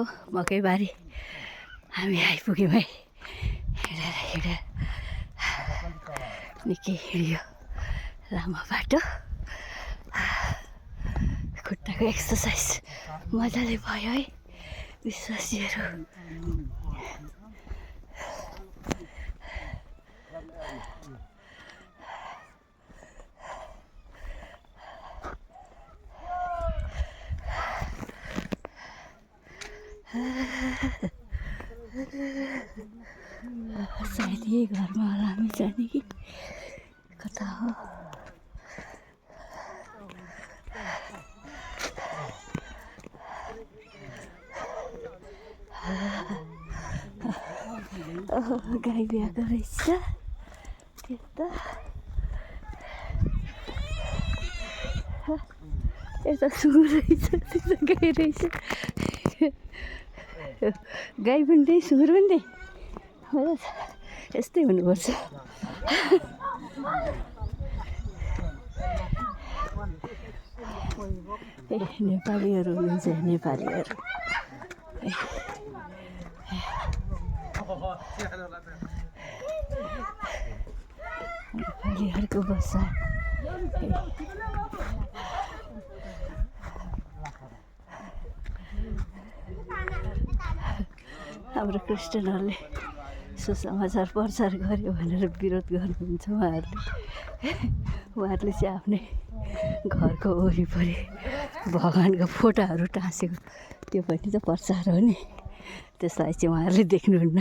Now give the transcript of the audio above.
मकैबारी हामी आइपुग्यौँ है। हिँडेर निकै हिँड्यो, लामो बाटो, खुट्टाको एक्सर्साइज मजाले भयो है विश्वासीहरू। सायद यही घरमा होला हामी जाने कि कता हो। गाई बिहाको रहेछ त्यता, यता सुँगुर रहेछ, त्यता गाई रहेछ। गाई पनि त्यही सुँगुर पनि त्यही हो, यस्तै हुनुपर्छ। ए नेपालीहरू हुनुहुन्छ, नेपालीहरू नेपालीहरूको बसा। हाम्रो क्रिस्चियनहरूले सुसमाचार प्रचार गर्यो भनेर विरोध गर्नुहुन्छ उहाँहरूले चाहिँ आफ्नै घरको वरिपरि भगवान्को फोटोहरू टाँसेको त्यो पनि त प्रचार हो नि, त्यसलाई चाहिँ उहाँहरूले देख्नुहुन्न।